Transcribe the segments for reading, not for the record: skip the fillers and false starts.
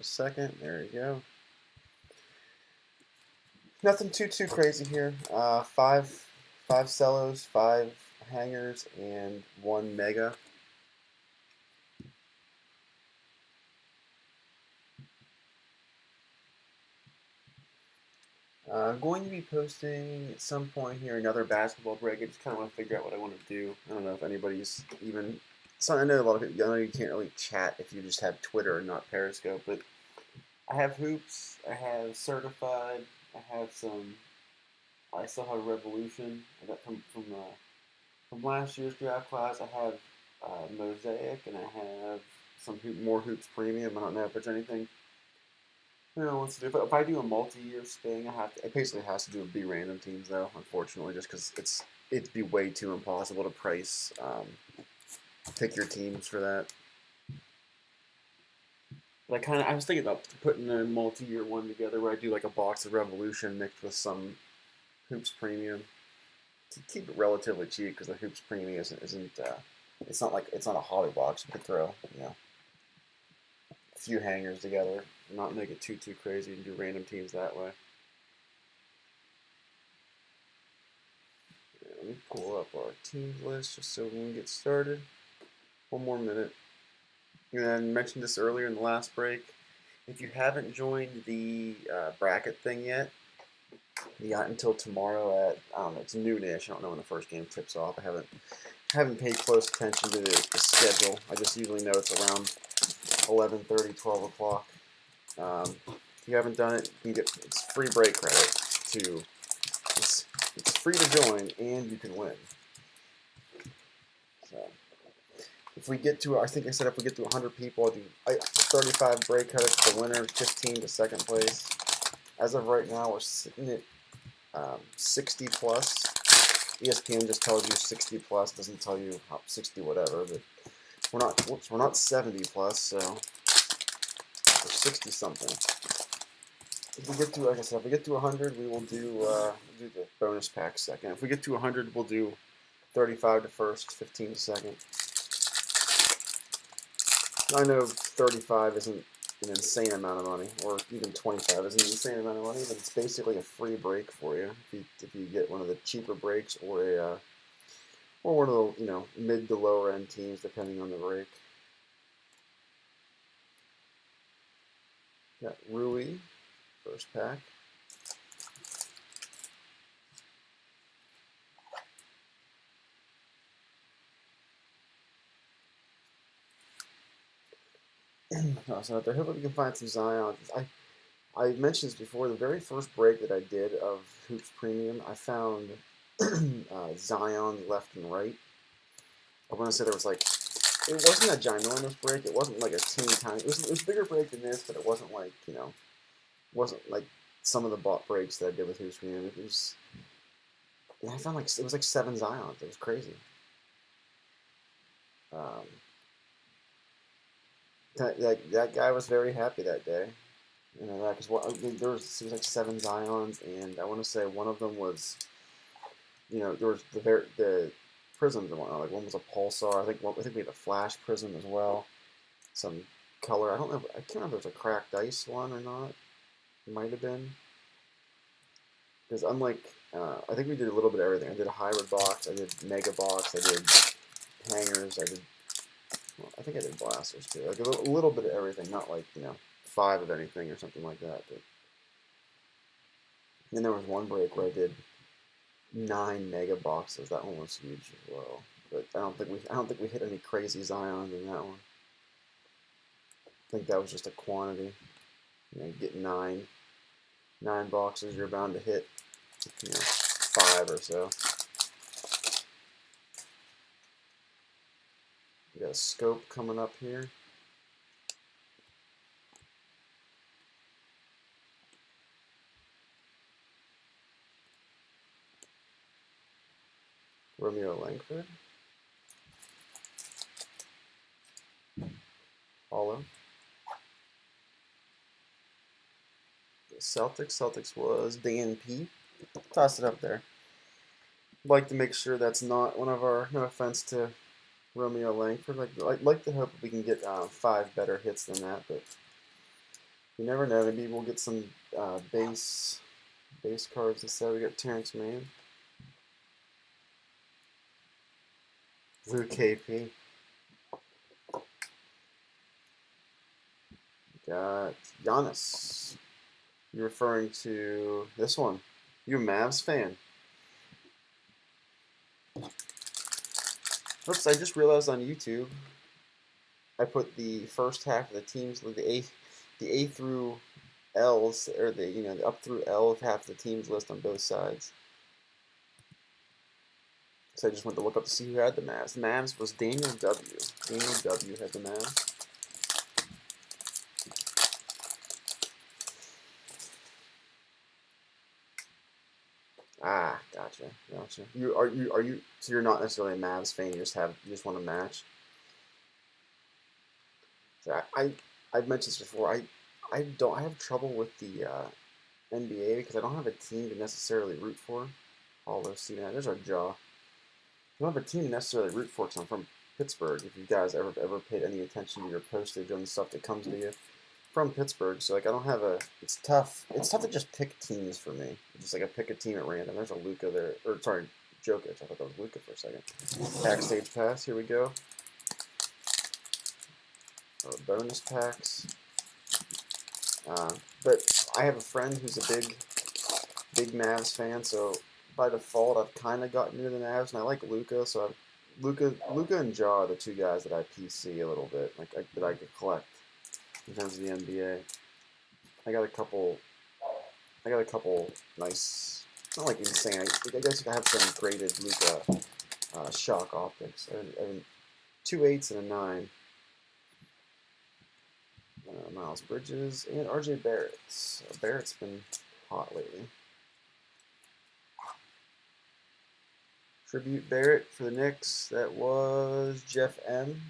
A second. There you go. Nothing too crazy here. Five cellos, five hangers, and one mega. I'm going to be posting at some point here another basketball break. I just kind of want to figure out what I want to do. I don't know if anybody's even. So I know a lot of people. I know you can't really chat if you just have Twitter and not Periscope. But I have hoops. I have certified. I have some. I still have Revolution. I got from last year's draft class. I have Mosaic, and I have more hoops premium. I don't know if there's anything wants to do. If I do a multi-year thing, it basically has to do with random teams though. Unfortunately, just because it'd be way too impossible to price pick your teams for that. But I was thinking about putting a multi-year one together where I do like a box of Revolution mixed with some hoops premium to keep it relatively cheap because the hoops premium isn't it's not a hobby box. You could throw a few hangers together, and not make it too crazy, and do random teams that way. Let me pull up our teams list just so we can get started. One more minute. And I mentioned this earlier in the last break. If you haven't joined the bracket thing yet, you got until tomorrow at I don't know, it's noonish. I don't know when the first game tips off. I haven't paid close attention to the schedule. I just usually know it's around 11:30, 12 o'clock. If you haven't done it, you can get it's free break credit to. It's free to join, and you can win. So, if we get to, I think I said if we get to 100 people, I'll do 35 break credits to the winner, 15 to second place. As of right now, we're sitting at 60 plus. ESPN just tells you 60 plus, doesn't tell you 60 whatever, but we're not 70 plus, so we're 60 something. If we get to, like I said, if we get to 100, we will do the bonus pack second. If we get to 100, we'll do 35 to first, 15 to second. I know 35 isn't an insane amount of money, or even 25 isn't an insane amount of money, but it's basically a free break for you if you get one of the cheaper breaks or one of the mid to lower end teams depending on the break. Got Rui, first pack. So out there, hopefully we can find some Zion. I mentioned this before. The very first break that I did of Hoops Premium, I found Zion left and right. I want to say there was like, it wasn't a ginormous break. It wasn't like a teeny tiny. It was a bigger break than this, but it wasn't like wasn't like some of the bot breaks that I did with Hoops Premium. It was, and I found like it was like 7 Zions. It was crazy. That guy was very happy that day. That because there was like 7 Zions, and I want to say one of them was, there was the prisms and whatnot. Like one was a pulsar. I think we had a flash prism as well. Some color. I don't know. I can't remember if it was a cracked ice one or not. It might have been. Because unlike, I think we did a little bit of everything. I did a hybrid box. I did mega box. I did hangers. I think I did blasters too. Like a little bit of everything. Not like 5 of anything or something like that. But then there was one break where I did 9 mega boxes. That one was huge as well. But I don't think we hit any crazy Zions in that one. I think that was just a quantity. You get 9 boxes, you're bound to hit 5 or so. We got a scope coming up here. Romeo Langford. Hollow. The Celtics was Dan P. Toss it up there. Like to make sure that's not one of our, no offense to Romeo Langford, like to hope we can get 5 better hits than that, but You never know. Maybe we'll get some base cards instead. We got Terrence Mann, Blue KP. Got Giannis. You're referring to this one. You a Mavs fan? Oops! I just realized on YouTube I put the first half of the teams, the A through L's, or the up through L of half the teams list on both sides. So I just went to look up to see who had the Mavs. The Mavs was Daniel W. Daniel W. had the Mavs. Ah, gotcha. So you're not necessarily a Mavs fan. You just want to match. So I've mentioned this before. I have trouble with the NBA because I don't have a team to necessarily root for. Although, see that there's our jaw. I don't have a team to necessarily root for because I'm from Pittsburgh. If you guys ever paid any attention to your postage on the stuff that comes to you from Pittsburgh, so like I don't have a. It's tough. It's tough to just pick teams for me. Just like I pick a team at random. There's a Luka there, or sorry, Jokic. I thought that was Luka for a second. Backstage pass. Here we go. Bonus packs. But I have a friend who's a big Mavs fan, so by default I've kind of gotten into the Mavs, and I like Luka, so Luka and Ja are the two guys that I PC a little bit, that I could collect in terms of the NBA. I got a couple nice, not like insane. I guess I have some graded Luka shock optics. I mean, 2 8s and a 9. Miles Bridges and RJ Barrett. Barrett's been hot lately. Tribute Barrett for the Knicks. That was Jeff M.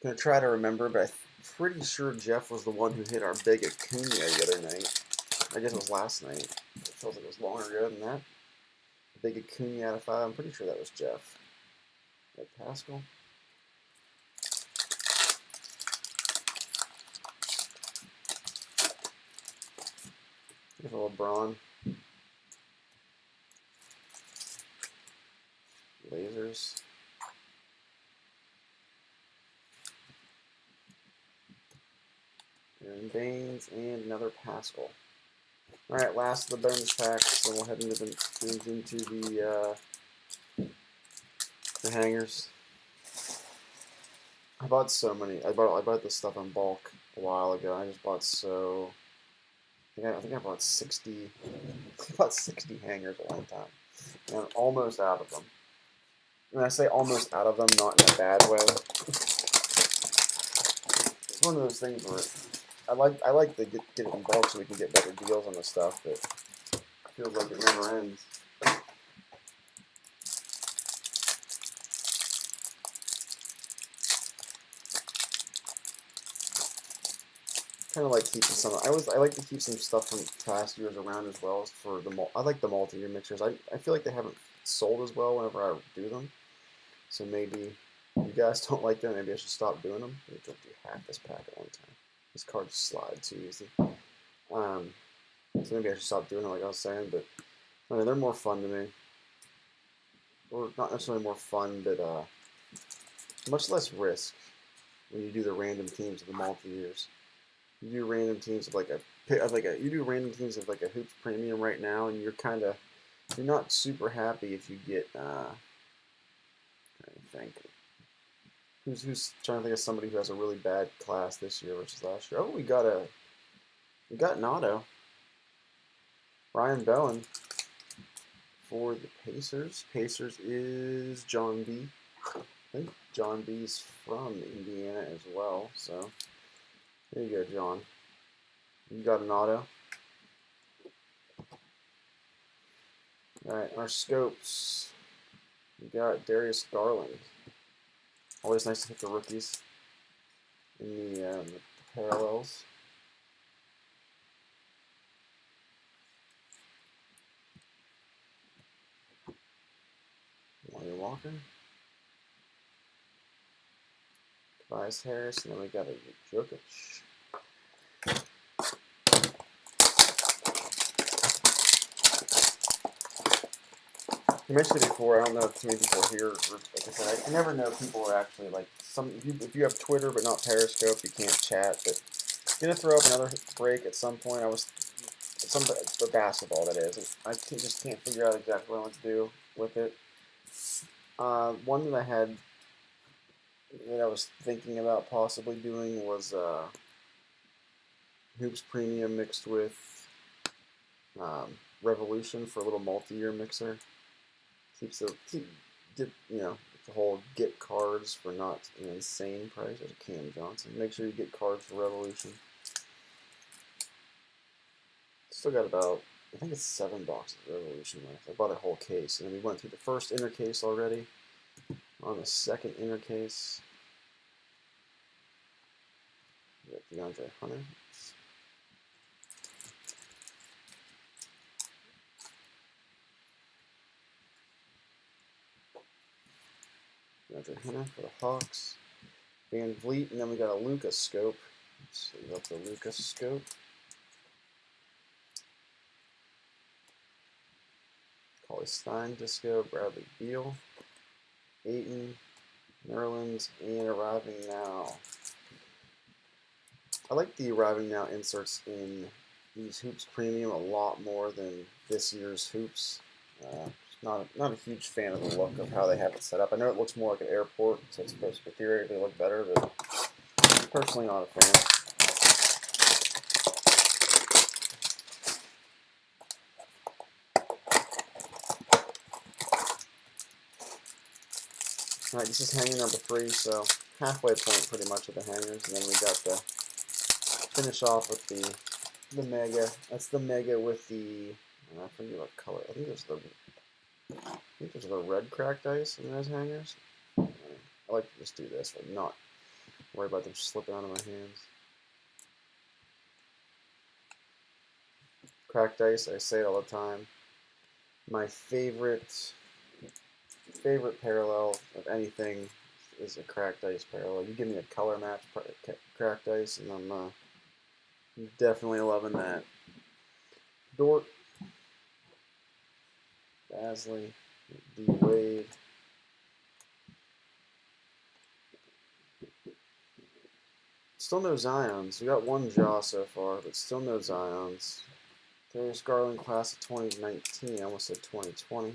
Gonna try to remember, but I'm pretty sure Jeff was the one who hit our big Acuna the other night. I guess it was last night. It feels like it was longer ago than that. Big Acuna out of 5. I'm pretty sure that was Jeff. Like Pascal. Here's a LeBron. Lasers. Aaron Baines and another Pascal. All right, last of the bonus packs, then we'll head into the hangers. I bought so many. I bought this stuff in bulk a while ago. I just bought so. I think I bought 60. I bought 60 hangers at one time, and I'm almost out of them. When I say almost out of them, not in a bad way. It's one of those things where I like to get it in bulk so we can get better deals on the stuff, but it feels like it never ends. Kind of like keeping some. I like to keep some stuff from past years around as well as for the. I like the multi-year mixers. I feel like they haven't sold as well whenever I do them. So maybe you guys don't like them. Maybe I should stop doing them. Maybe I'll do half this pack at one time. This card slide too easy. So maybe I should stop doing it like I was saying. But I mean, they're more fun to me. Or not necessarily more fun, but much less risk when you do the random teams of the multi-years. You do random teams of you do random teams of like a hoops premium right now, and you're not super happy if you get trying to think who's trying to think of somebody who has a really bad class this year versus last year. Oh, we got an auto. Ryan Bowen for the Pacers. Pacers is John B. I think John B's from Indiana as well, so there you go, John. You got an auto. Alright, our scopes. We got Darius Garland. Always nice to hit the rookies in the parallels. Lonnie Walker. Tobias Harris, and then we got a Jokic. I mentioned it before. I don't know if too many people here. Like I said, I never know if people are actually like some. If you have Twitter but not Periscope, you can't chat. But I'm gonna throw up another break at some point. I was some for basketball that is. Just can't figure out exactly what I want to do with it. One that I had that I was thinking about possibly doing was Hoops Premium mixed with Revolution for a little multi-year mixer. Get the whole get cards for not an insane price. There's a Cam Johnson. Make sure you get cards for Revolution. Still got about, I think it's 7 boxes of Revolution left. I bought a whole case, and then we went through the first inner case already. On the second inner case, we got DeAndre Hunter. DeAndre Hunter for the Hawks. Van Vliet, and then we got a Lucas scope. Let's see what the Lucas scope. Cauley-Stein disco, Bradley Beal, Ayton, Nerlens, and Arriving Now. I like the Arriving Now inserts in these Hoops Premium a lot more than this year's Hoops. Not a huge fan of the look of how they have it set up. I know it looks more like an airport, so it's supposed to theoretically look better, but personally not a fan. Alright, this is hanger number 3, so halfway point pretty much of the hangers, and then we got the finish off with the Mega. That's the Mega with the, I forget what color. I think there's the red cracked ice in those hangers. I like to just do this, but not worry about them slipping out of my hands. Cracked ice, I say it all the time. My favorite parallel of anything is a cracked ice parallel. You give me a color match cracked ice, and I'm definitely loving that. Dort, Basley, D. Wade. Still no Zions. We got one Jaw so far, but still no Zions. Darius Garland, class of 2019. I almost said 2020.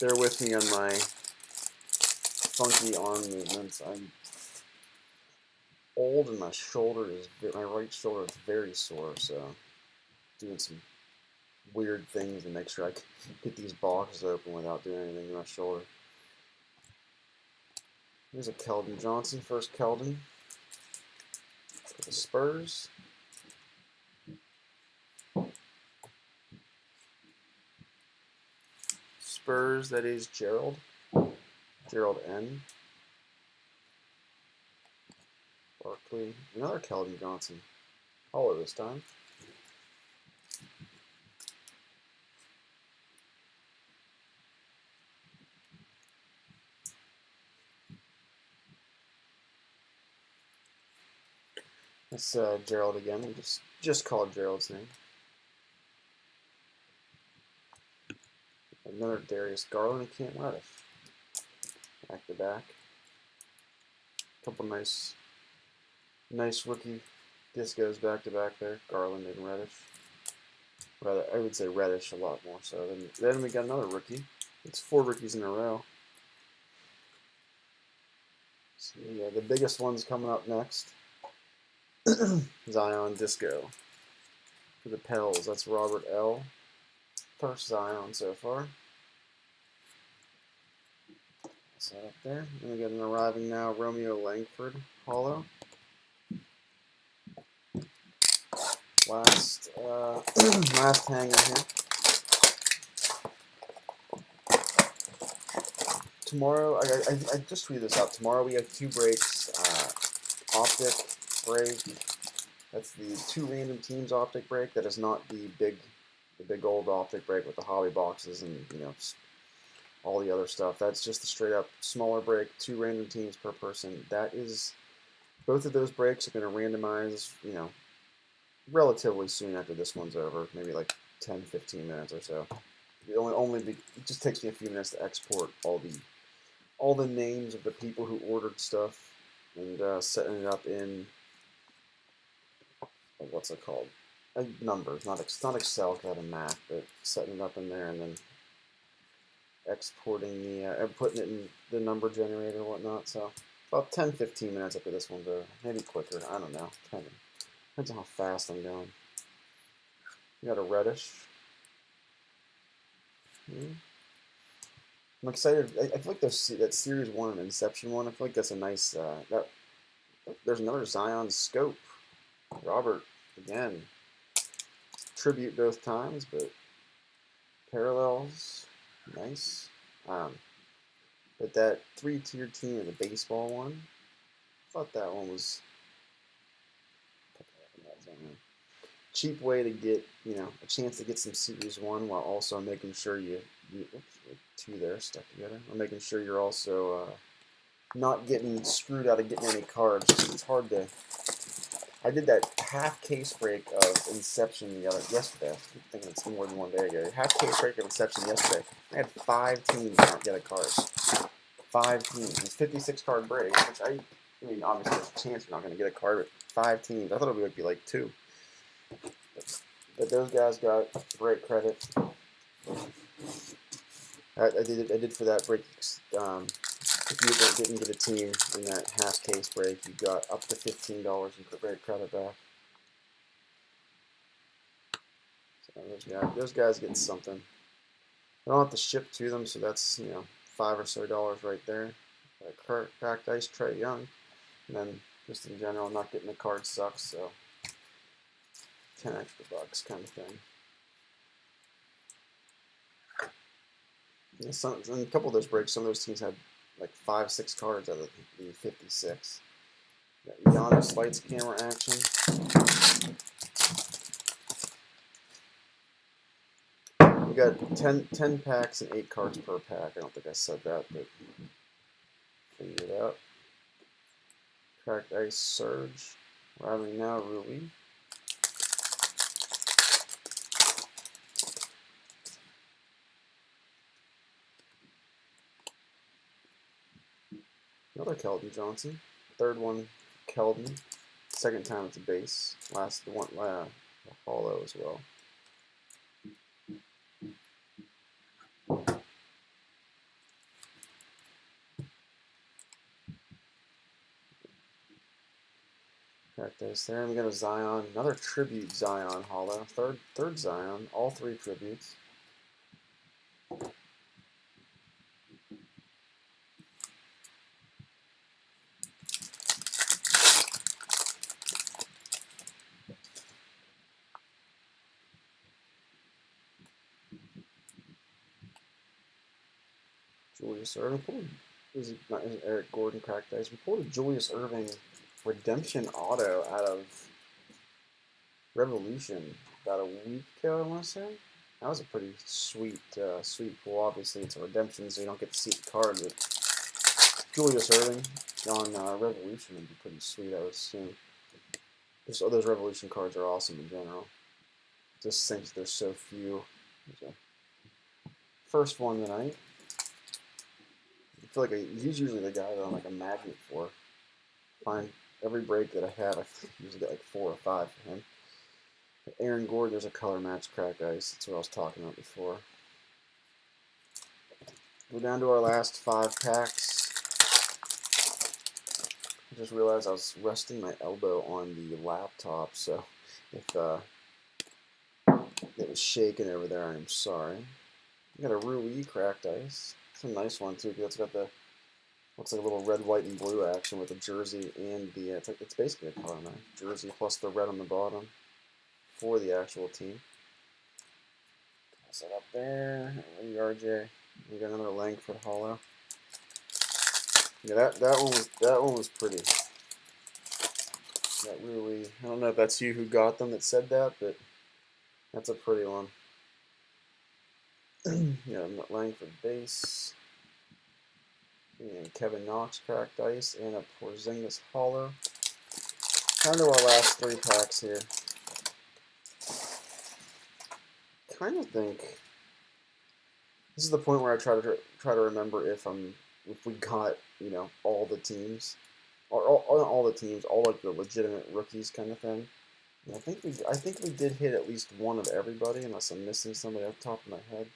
Bear with me on my funky arm movements. I'm old and my right shoulder is very sore, so doing some weird things to make sure I can get these boxes open without doing anything to my shoulder. Here's a Keldon Johnson, first Keldon for the Spurs. Spurs, that is Gerald N. Barkley, another Keldon Johnson. Hollow this time. That's Gerald again. We just called Gerald's name. Another Darius Garland and Cam Reddish. Back to back. Couple nice rookie discos back to back there. Garland and Reddish. Rather, I would say Reddish a lot more so. Then we got another rookie. It's 4 rookies in a row. So yeah, the biggest one's coming up next. Zion Disco. For the Pels, that's Robert L. First Zion so far. That's that up there. Then we got an Arriving Now Romeo Langford hollow. Last hanger here. Tomorrow, I just tweeted this out. Tomorrow we have 2 breaks. Optic break That's the 2 random teams optic break. That is not the big old optic break with the hobby boxes and all the other stuff. That's just the straight up smaller break, 2 random teams per person. That is, both of those breaks are going to randomize, relatively soon after this one's over, maybe like 10, 15 minutes or so. It just takes me a few minutes to export all the names of the people who ordered stuff and setting it up in what's it called? Numbers, not Excel, kind of Mac, but setting it up in there and then exporting and putting it in the number generator and whatnot. So about 10, 15 minutes after this one's over, maybe quicker. I don't know. Depends on how fast I'm going. We got a reddish. I'm excited. I feel like that Series 1 and Inception one, I feel like that's a nice, there's another Zion scope. Robert, again, tribute both times, but parallels, nice. But that 3-tier team in the baseball one, I thought that one was cheap way to get, a chance to get some Series 1 while also making sure oops, 2 there stuck together. I'm making sure you're also not getting screwed out of getting any cards. It's hard to. I did that half case break of Inception yesterday. I'm thinking it's more than one day ago. Half case break of Inception yesterday. I had 5 teams not get a card. 5 teams. It's 56 card break, which I mean, obviously there's a chance you're not going to get a card, but 5 teams. I thought it would be like 2. But those guys got great credit. I did for that break. If you didn't get a team in that half case break, you got up to $15 in break credit back. So those guys get something. I don't have to ship to them, so that's $5 or so right there. Cracked Ice, Trae Young, and then just in general, not getting the card sucks. So 10 extra bucks kind of thing. And a couple of those breaks, some of those teams had like 5, 6 cards out of the 56. Got Giannis lights camera action. We got 10 packs and 8 cards per pack. I don't think I said that, but figure it out. Cracked Ice Surge. Arriving now, Rui. Another Keldon Johnson. 3rd one, Keldon. 2nd time at the base. Last the hollow as well. Practice there. And we got a Zion, another tribute Zion hollow. Third Zion. All 3 tributes. Julius Irving. Is not Eric Gordon cracked ice. We pulled a Julius Irving redemption auto out of Revolution about a week ago, I want to say. That was a pretty sweet pull. Obviously, it's a redemption, so you don't get to see the card. But Julius Irving on Revolution would be pretty sweet, I would assume. Those Revolution cards are awesome in general. Just since there's so few. First one tonight. I feel like he's usually the guy that I'm like a magnet for. Find every break that I have, I usually get like 4 or 5 for him. But Aaron Gordon, there's a color match cracked ice. That's what I was talking about before. We're down to our last 5 packs. I just realized I was resting my elbow on the laptop, so if it was shaking over there, I'm sorry. We got a Rui cracked ice. It's a nice one too, because it's got the looks like a little red, white, and blue action with the jersey and the it's basically a color match jersey plus the red on the bottom for the actual team. Toss that up there. RJ. We got another Langford hollow. Yeah, that one was pretty. That really, I don't know if that's you who got them that said that, but that's a pretty one. Yeah, Langford base. And Kevin Knox cracked ice and a Porzingis hollow. Kind of our last 3 packs here. Kind of think this is the point where I try to remember if we got, you know, all the teams, or all the teams, all like the legitimate rookies kind of thing. And I think we did hit at least one of everybody, unless I'm missing somebody off the top of my head.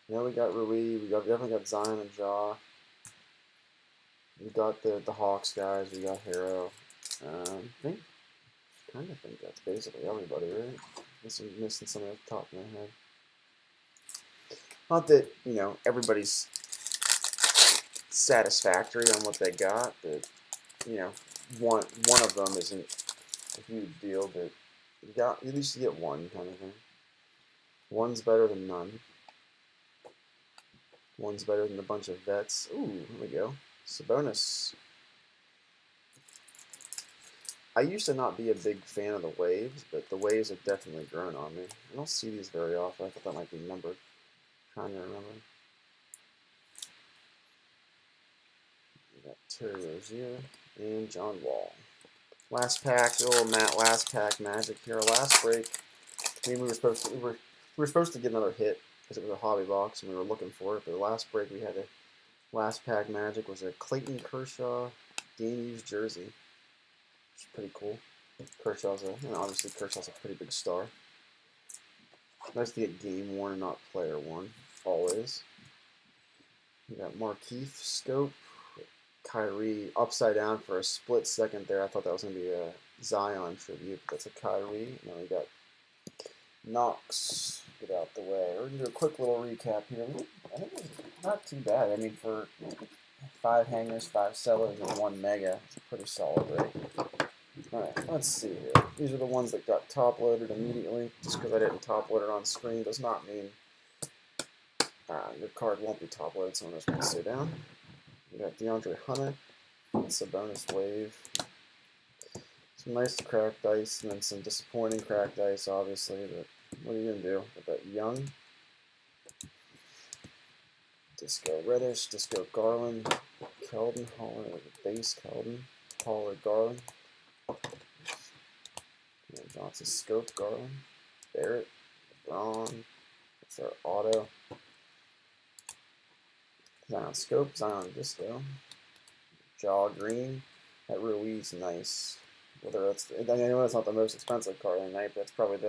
You know, we got Rui, definitely got Zion and Ja. We got the Hawks guys, we got Harrow. Kind of think that's basically everybody, right? Missing somebody off the top of my head. Not that, you know, everybody's satisfactory on what they got, but, you know, one of them isn't a huge deal, but at least you get one kind of thing. One's better than none. One's better than a bunch of vets. Ooh, here we go. Sabonis. I used to not be a big fan of the waves, but the waves have definitely grown on me. I don't see these very often. I thought that might be numbered. Trying to remember. We got Terry Rozier and John Wall. Last pack, last pack magic here. Last break. I mean, we were supposed to get another hit because it was a hobby box and we were looking for it. But the last break we had a last pack magic was a Clayton Kershaw game used jersey, which is pretty cool. Obviously Kershaw's a pretty big star. Nice to get game worn and not player worn, always. We got Markeith Scope, Kyrie upside down for a split second there. I thought that was going to be a Zion tribute, but that's a Kyrie. And then we got Knox. Get out the way. We're going to do a quick little recap here. I think it's not too bad. I mean, for 5 hangers, 5 sellers, and 1 mega, it's a pretty solid break. Alright, let's see here. These are the ones that got top loaded immediately. Just because I didn't top load it on screen does not mean your card won't be top loaded. Someone else can sit down. We got DeAndre Hunter. It's a bonus wave. Some nice cracked dice, and then some disappointing cracked dice, obviously. But what are you going to do with that Young? Disco Reddish, Disco Garland, Keldon, Holler, base Keldon, Holler, Garland. Johnson, Scope, Garland, Barrett, LeBron. That's our auto. Zion Scope, Zion Disco, Jaw Green. That Rui's nice. Whether that's, I know it's not the most expensive card of the night, but that's probably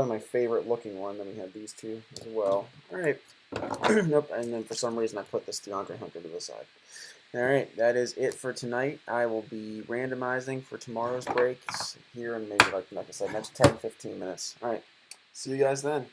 my favorite looking one. Then we have these two as well. All right. Nope. And then for some reason I put this DeAndre Hunter to the side. All right, that is it for tonight. I will be randomizing for tomorrow's breaks here in maybe, like I said, next 10-15 minutes. All right, see you guys then.